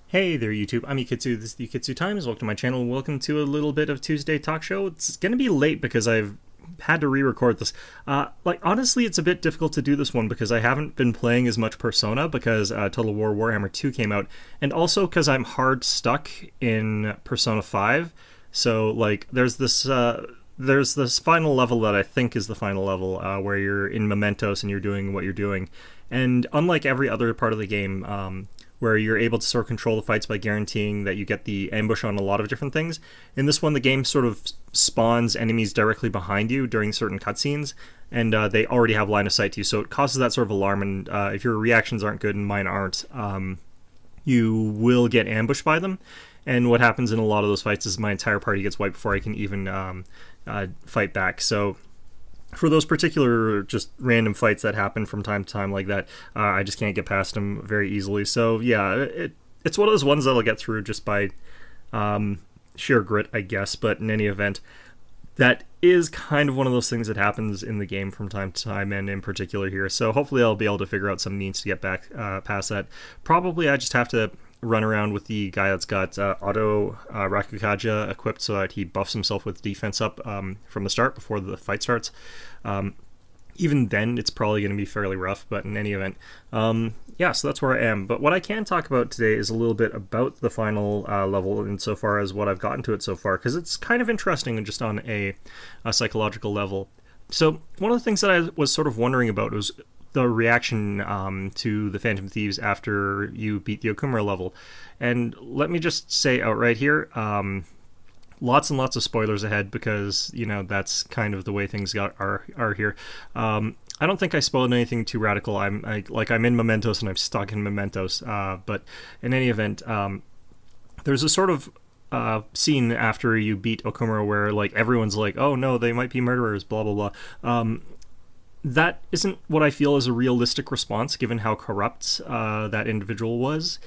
Hey there, YouTube. I'm Yukitsu. This is the Yukitsu Times. Welcome to my channel. Welcome to a little bit of Tuesday talk show. It's going to be late because I've had to re-record this. Honestly, it's a bit difficult to do this one because I haven't been playing as much Persona because Total War Warhammer 2 came out, and also because I'm hard stuck in Persona 5. So, there's this final level that I think is the final level where you're in Mementos and you're doing what you're doing. And unlike every other part of the game, where you're able to sort of control the fights by guaranteeing that you get the ambush on a lot of different things, in this one the game sort of spawns enemies directly behind you during certain cutscenes, and they already have line of sight to you, so it causes that sort of alarm, and if your reactions aren't good, and mine aren't, you will get ambushed by them. And what happens in a lot of those fights is my entire party gets wiped before I can even fight back. So for those particular just random fights that happen from time to time like that, I just can't get past them very easily. So yeah, it's one of those ones that I'll get through just by sheer grit, I guess. But in any event, that is kind of one of those things that happens in the game from time to time, and in particular here. So hopefully I'll be able to figure out some means to get back past that. Probably I just have to run around with the guy that's got auto Rakukaja equipped so that he buffs himself with defense up from the start before the fight starts. Even then, it's probably going to be fairly rough, but in any event, yeah, so that's where I am. But what I can talk about today is a little bit about the final level insofar as what I've gotten to it so far, because it's kind of interesting and just on a psychological level. So one of the things that I was sort of wondering about was the reaction to the Phantom Thieves after you beat the Okumura level. And let me just say outright here, lots and lots of spoilers ahead because, you know, that's kind of the way things are here. I don't think I spoiled anything too radical. I'm in Mementos and I'm stuck in Mementos. But in any event, there's a sort of scene after you beat Okumura where like everyone's like, oh no, they might be murderers, blah blah blah. That isn't what I feel is a realistic response given how corrupt that individual was.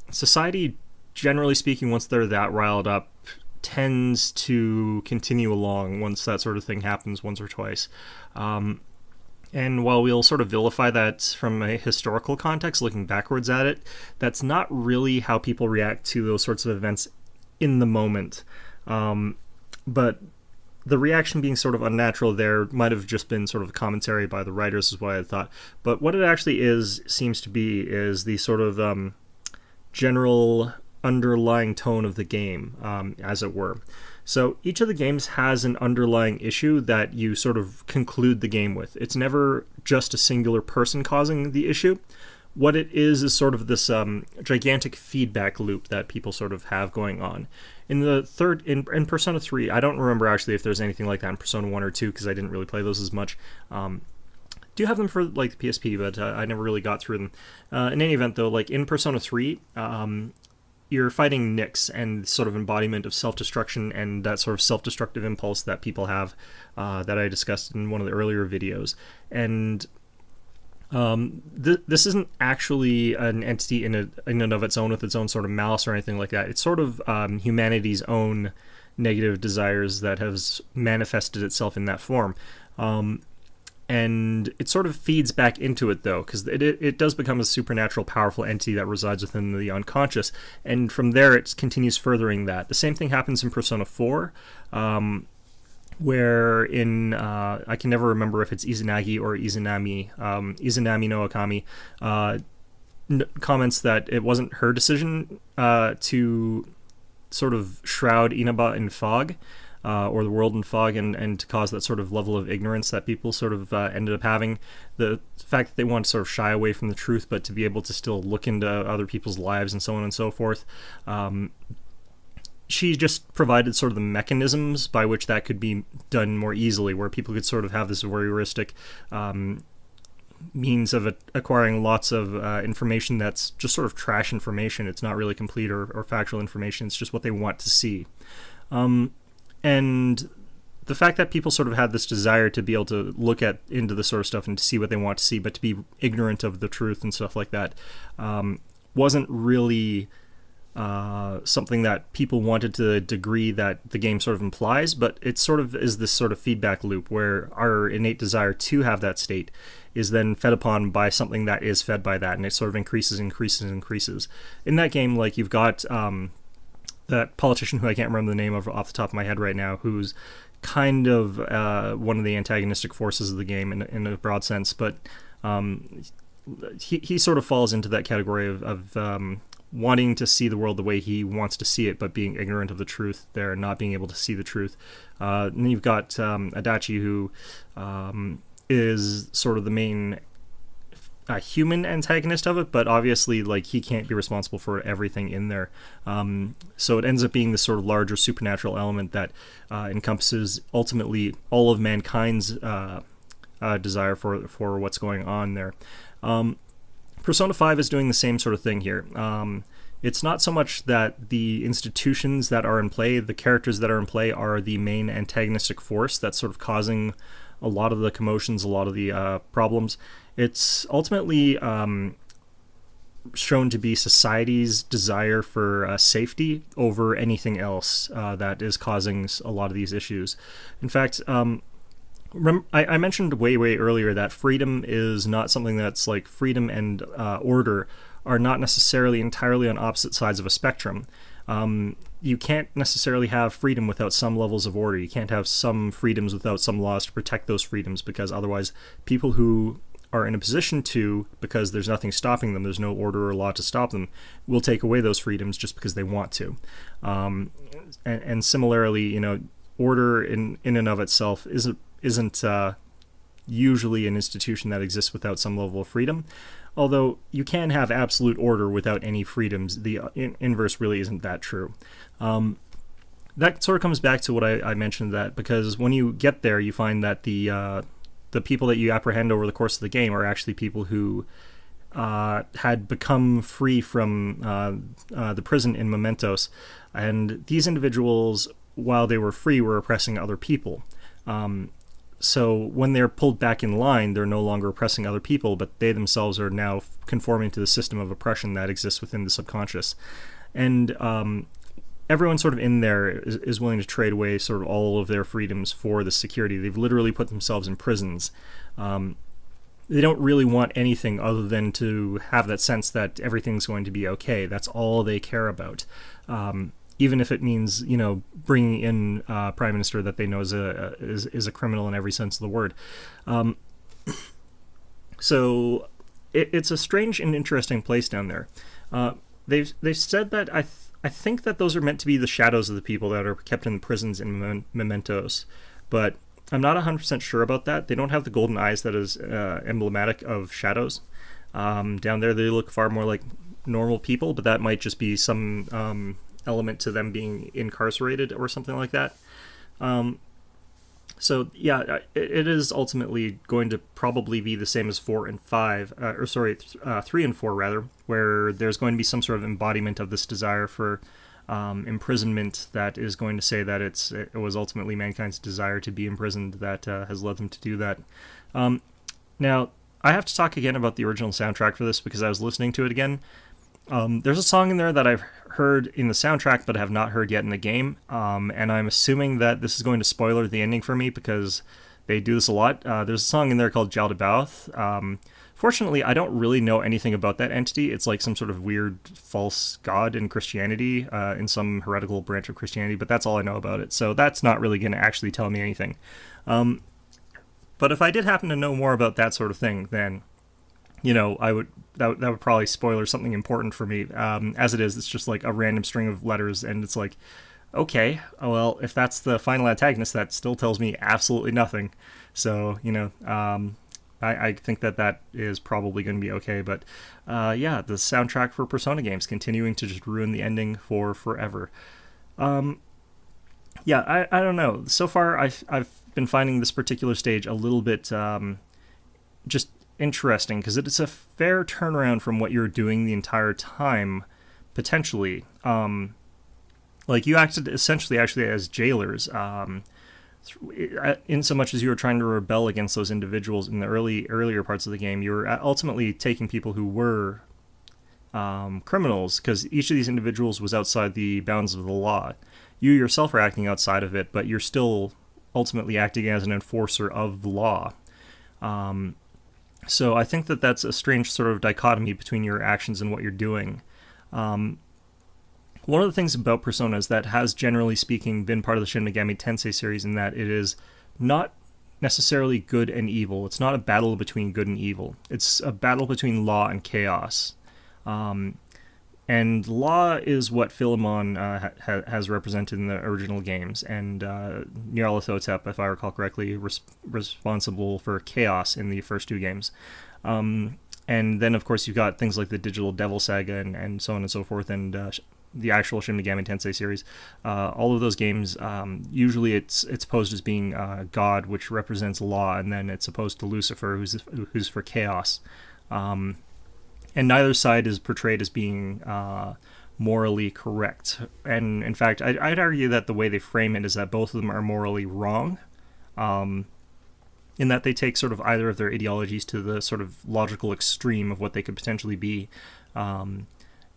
Society, generally speaking, once they're that riled up, tends to continue along once that sort of thing happens once or twice. And while we'll sort of vilify that from a historical context, looking backwards at it, that's not really how people react to those sorts of events in the moment. But the reaction being sort of unnatural there might have just been sort of commentary by the writers is what I thought. But what it actually seems to be is the sort of general underlying tone of the game, as it were. So each of the games has an underlying issue that you sort of conclude the game with. It's never just a singular person causing the issue. What it is sort of this gigantic feedback loop that people sort of have going on. In Persona 3, I don't remember actually if there's anything like that in Persona 1 or 2 because I didn't really play those as much. Do have them for like the PSP, but I never really got through them. In any event, though, like in Persona 3, you're fighting Nyx and sort of embodiment of self-destruction and that sort of self-destructive impulse that people have that I discussed in one of the earlier videos. And this isn't actually an entity in and of its own with its own sort of malice or anything like that. It's sort of humanity's own negative desires that has manifested itself in that form. And it sort of feeds back into it, though, because it does become a supernatural, powerful entity that resides within the unconscious. And from there, it continues furthering that. The same thing happens in Persona 4, where in, I can never remember if it's Izanagi or Izanami, Izanami no Akami, comments that it wasn't her decision to sort of shroud Inaba in fog, or the world in fog, and to cause that sort of level of ignorance that people sort of ended up having. The fact that they want to sort of shy away from the truth, but to be able to still look into other people's lives and so on and so forth. She just provided sort of the mechanisms by which that could be done more easily, where people could sort of have this voyeuristic means of acquiring lots of information that's just sort of trash information. It's not really complete or factual information. It's just what they want to see. And the fact that people sort of had this desire to be able to look into this sort of stuff and to see what they want to see, but to be ignorant of the truth and stuff like that, wasn't really something that people wanted to the degree that the game sort of implies, but it sort of is this sort of feedback loop where our innate desire to have that state is then fed upon by something that is fed by that, and it sort of increases. In that game, like, you've got that politician who I can't remember the name of off the top of my head right now, who's kind of one of the antagonistic forces of the game in a broad sense, but he sort of falls into that category of wanting to see the world the way he wants to see it, but being ignorant of the truth there and not being able to see the truth. And then you've got Adachi, who is sort of the main human antagonist of it, but obviously, like, he can't be responsible for everything in there. So it ends up being this sort of larger supernatural element that encompasses ultimately all of mankind's desire for what's going on there. Persona 5 is doing the same sort of thing here. It's not so much that the institutions that are in play, the characters that are in play, are the main antagonistic force that's sort of causing a lot of the commotions, a lot of the problems. It's ultimately shown to be society's desire for safety over anything else that is causing a lot of these issues. In fact, I mentioned way earlier that freedom is not something that's like freedom and order are not necessarily entirely on opposite sides of a spectrum. You can't necessarily have freedom without some levels of order. You can't have some freedoms without some laws to protect those freedoms, because otherwise people who are in a position to, because there's nothing stopping them, there's no order or law to stop them, will take away those freedoms just because they want to. And similarly, you know, order in and of itself isn't usually an institution that exists without some level of freedom. Although you can have absolute order without any freedoms. The inverse really isn't that true. That sort of comes back to what I mentioned, that because when you get there, you find that the people that you apprehend over the course of the game are actually people who had become free from the prison in Mementos. And these individuals, while they were free, were oppressing other people. So when they're pulled back in line, they're no longer oppressing other people, but they themselves are now conforming to the system of oppression that exists within the subconscious. And everyone sort of in there is willing to trade away sort of all of their freedoms for the security. They've literally put themselves in prisons. They don't really want anything other than to have that sense that everything's going to be okay. That's all they care about. Even if it means, you know, bringing in a prime minister that they know is a criminal in every sense of the word. So it's a strange and interesting place down there. They've said that I think that those are meant to be the shadows of the people that are kept in the prisons in Mementos, but I'm not 100% sure about that. They don't have the golden eyes that is emblematic of shadows. Down there, they look far more like normal people, but that might just be some element to them being incarcerated or something like that. So yeah, it is ultimately going to probably be the same as 4 and 5, 3 and 4 rather, where there's going to be some sort of embodiment of this desire for imprisonment that is going to say that it was ultimately mankind's desire to be imprisoned that has led them to do that. Now, I have to talk again about the original soundtrack for this because I was listening to it again. There's a song in there that I've heard in the soundtrack but have not heard yet in the game, and I'm assuming that this is going to spoiler the ending for me because they do this a lot. There's a song in there called Jaldabaoth. Fortunately, I don't really know anything about that entity. It's like some sort of weird false god in Christianity, in some heretical branch of Christianity, but that's all I know about it, so that's not really going to actually tell me anything. But if I did happen to know more about that sort of thing, then, you know, that would probably spoiler something important for me. As it is, it's just like a random string of letters, and it's like, okay, well, if that's the final antagonist, that still tells me absolutely nothing. So, you know, I think that is probably going to be okay. But yeah, the soundtrack for Persona games continuing to just ruin the ending for forever. Yeah, I don't know. So far, I've been finding this particular stage a little bit just interesting because it's a fair turnaround from what you're doing the entire time, potentially. Like, you acted essentially actually as jailers, in so much as you were trying to rebel against those individuals in the earlier parts of the game. You were ultimately taking people who were criminals, because each of these individuals was outside the bounds of the law. You yourself are acting outside of it, but you're still ultimately acting as an enforcer of the law. So I think that that's a strange sort of dichotomy between your actions and what you're doing. One of the things about Persona is that has, generally speaking, been part of the Shin Megami Tensei series in that it is not necessarily good and evil. It's not a battle between good and evil. It's a battle between law and chaos. And law is what Philemon has represented in the original games, and Nyarlathotep, if I recall correctly, responsible for chaos in the first two games. And then, of course, you've got things like the Digital Devil Saga and so on and so forth, and the actual Shin Megami Tensei series. All of those games, usually it's posed as being God, which represents law, and then it's opposed to Lucifer, who's for chaos. And neither side is portrayed as being morally correct. And in fact, I'd argue that the way they frame it is that both of them are morally wrong, in that they take sort of either of their ideologies to the sort of logical extreme of what they could potentially be,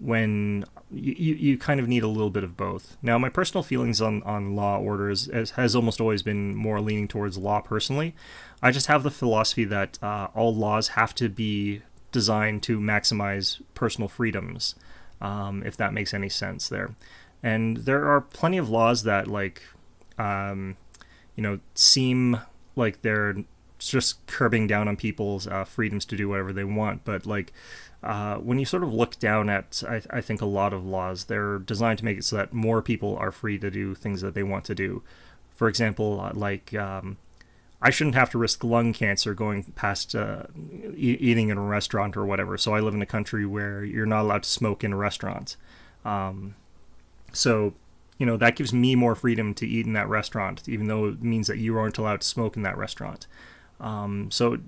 when you kind of need a little bit of both. Now, my personal feelings on Law Order has almost always been more leaning towards law personally. I just have the philosophy that all laws have to be designed to maximize personal freedoms, if that makes any sense there. And there are plenty of laws that, like, seem like they're just curbing down on people's freedoms to do whatever they want. But, like, when you sort of look down at, I think, a lot of laws, they're designed to make it so that more people are free to do things that they want to do. For example, I shouldn't have to risk lung cancer going past eating in a restaurant or whatever. So I live in a country where you're not allowed to smoke in a restaurant. So, that gives me more freedom to eat in that restaurant, even though it means that you aren't allowed to smoke in that restaurant. So,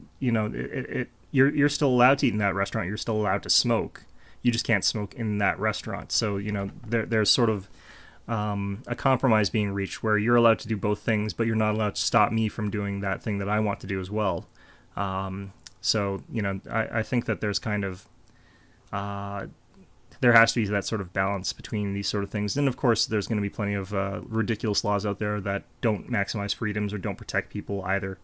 you're still allowed to eat in that restaurant. You're still allowed to smoke. You just can't smoke in that restaurant. So, there's sort of a compromise being reached where you're allowed to do both things, but you're not allowed to stop me from doing that thing that I want to do as well. So, I think that there's kind of, there has to be that sort of balance between these sort of things. And of course, there's going to be plenty of ridiculous laws out there that don't maximize freedoms or don't protect people either.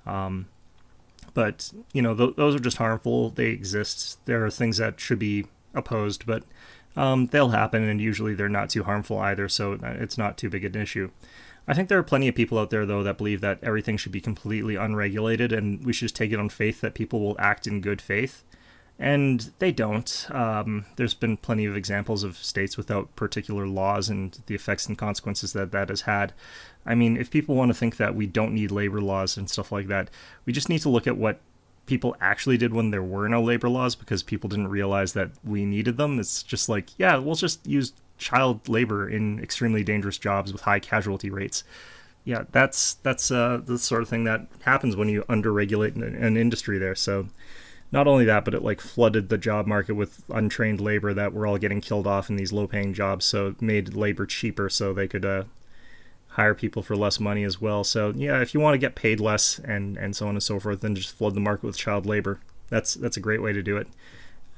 But, those are just harmful. They exist. There are things that should be opposed, but they'll happen, and usually they're not too harmful either, so it's not too big an issue. I think there are plenty of people out there, though, that believe that everything should be completely unregulated, and we should just take it on faith that people will act in good faith. And they don't. There's been plenty of examples of states without particular laws and the effects and consequences that has had. I mean, if people want to think that we don't need labor laws and stuff like that, we just need to look at what people actually did when there were no labor laws, because people didn't realize that we needed them. It's just like, yeah, we'll just use child labor in extremely dangerous jobs with high casualty rates. Yeah, that's the sort of thing that happens when you under-regulate an industry there. So not only that, but it like flooded the job market with untrained labor that were all getting killed off in these low-paying jobs, so it made labor cheaper so they could hire people for less money as well. So yeah, if you want to get paid less and so on and so forth, then just flood the market with child labor. That's a great way to do it.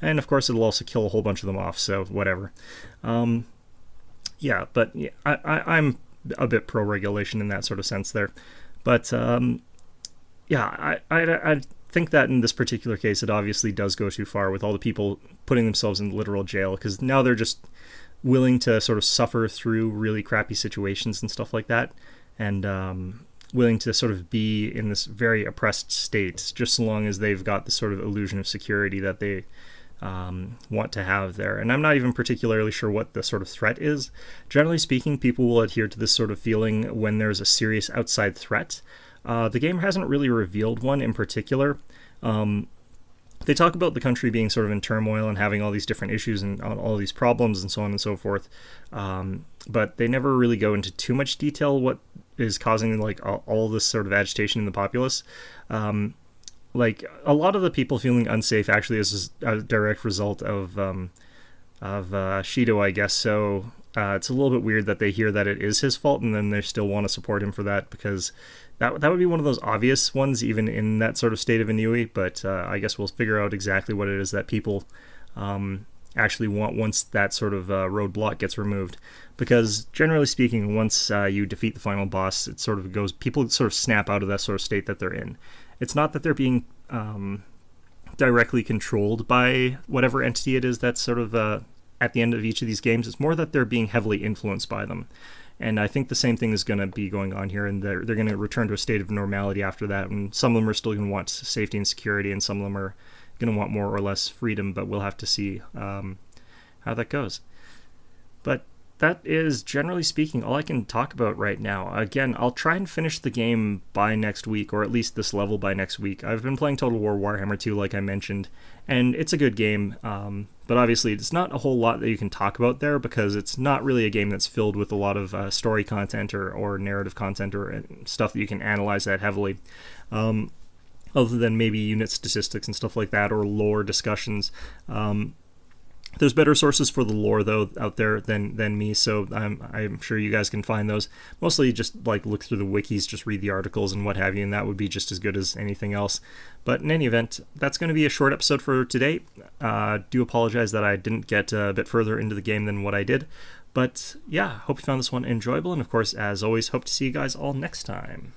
And of course, it'll also kill a whole bunch of them off, so whatever. I'm a bit pro-regulation in that sort of sense there. But I think that in this particular case, it obviously does go too far with all the people putting themselves in literal jail, because now they're just willing to sort of suffer through really crappy situations and stuff like that, and willing to sort of be in this very oppressed state just so long as they've got the sort of illusion of security that they want to have there. And I'm not even particularly sure what the sort of threat is. Generally speaking, people will adhere to this sort of feeling when there's a serious outside threat. The game hasn't really revealed one in particular. They talk about the country being sort of in turmoil and having all these different issues and all these problems and so on and so forth. But they never really go into too much detail what is causing like all this sort of agitation in the populace. Like a lot of the people feeling unsafe actually is a direct result of Shido, I guess. So it's a little bit weird that they hear that it is his fault and then they still want to support him for that, because that would be one of those obvious ones, even in that sort of state of Inui. But I guess we'll figure out exactly what it is that people actually want once that sort of roadblock gets removed. Because generally speaking, once you defeat the final boss, it sort of goes, people sort of snap out of that sort of state that they're in. It's not that they're being directly controlled by whatever entity it is that's sort of at the end of each of these games. It's more that they're being heavily influenced by them. And I think the same thing is going to be going on here, and they're going to return to a state of normality after that. And some of them are still going to want safety and security, and some of them are going to want more or less freedom, but we'll have to see how that goes. But that is, generally speaking, all I can talk about right now. Again, I'll try and finish the game by next week, or at least this level by next week. I've been playing Total War Warhammer 2, like I mentioned, and it's a good game, but obviously it's not a whole lot that you can talk about there, because it's not really a game that's filled with a lot of story content or narrative content or stuff that you can analyze that heavily. Other than maybe unit statistics and stuff like that, or lore discussions. There's better sources for the lore, though, out there than me, so I'm sure you guys can find those. Mostly just like look through the wikis, just read the articles and what have you, and that would be just as good as anything else. But in any event, that's going to be a short episode for today. Do apologize that I didn't get a bit further into the game than what I did. But yeah, hope you found this one enjoyable, and of course, as always, hope to see you guys all next time.